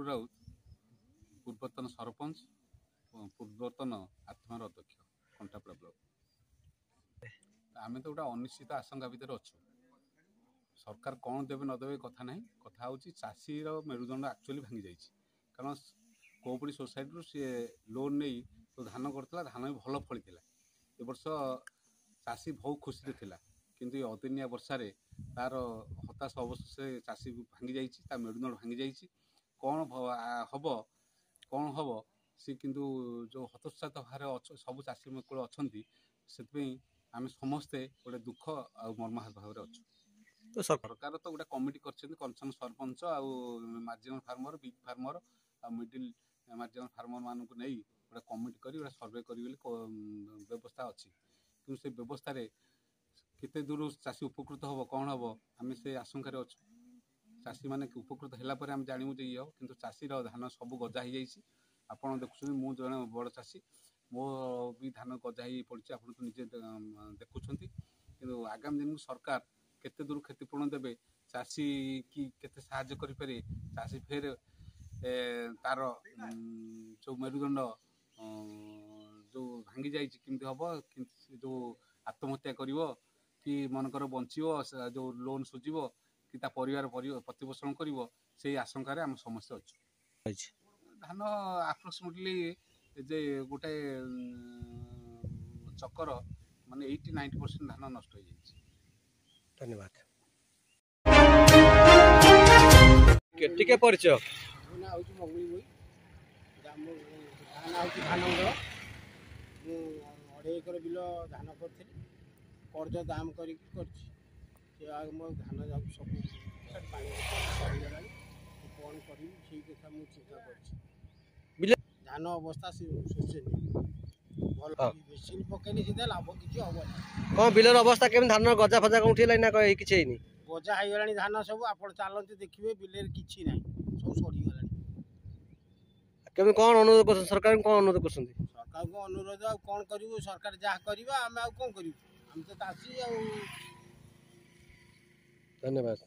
बापुर राउत पूर्वतन सरपंच पूर्वतन आत्मार अध्यक्ष कंटापड़ा ब्लॉक आम तो गोटे अनिश्चित आशंका भितर अच्छु सरकार कौन देवे नदेवे कथा ना कथा हूँ चाषीर मेरुदंड एक्चुअली भांगी जाइए कारण कोपड़ी सोसाइटी सी लोन नहीं तो धान करता धान भी भल फली ए वर्ष चाषी बहुत खुशी थिला किंतु ये अदिनिया वर्षार तार हताश अवस्था से चाषी भांगी जाइए मेरुदंड भांगी जाइए कौन हम सी किंतु जो हतोत्साहित भाव सब चाषी कूल अच्छा से आम समस्ते गोटे दुख आ मर्माहत भाव अच्छु तो सरकार तो गोटे कमिटी करछन सरपंच आ मार्जिनल फार्मर बिग फार्मर आ मिडिल मार्जिनल फार्मर मानक नहीं गोटे कमिटी कर सर्वे कर व्यवस्था अच्छी कि से व्यवस्था केते दूर चाषी उपकृत हम कौन हम आम से आशंकार अच्छु चाषी मैंने उपकृत है आम जानू जे ये कि चाषीर धान सब गजा हो जाइए आपड़ देखुं मुझे जड़े बड़ चाषी मो भी धान गजा हो पड़ी आप तो निजे देखुं कि आगामी दिन सरकार केते दूर क्षतिपूरण देवे चाषी की केते साहाय्य करें चाषी फेर तार जो मेरुदंड जो भांगी जाइए किमती हम जो आत्महत्या कर कि मनकर बंचो जो लोन सुझीब कि परिवार प्रतिपोषण कर आशंकार आम समस्या अच्छे धान आप्रोक्सीमेटली जे गोटे चक्कर माने 80-90% धान नष्ट हो जाए। धन्यवाद। टिके परिचय अढ़े एकर बिल धान करी कर्ज दाम कर मो धान जाक सब कौन करी कथा मुझे चिंता कर धान अवस्था शोचनीय भल मेसीन पकड़े सीधा लाभ किसी हम कौन बिलर अवस्था केम धान गजा फजा कौन उठेला ना किसी गजा हो गला धान सब आप चलते देखिए बिलर किसी ना सब सरीगला केमी कौन अनुरोध कर सरकार कौन अनुरोध कर सरकार को अनुरोध आ कौन करूँ सरकार जहाँ करवा आम आ कौन करूँ हम तो चाषी। धन्यवाद।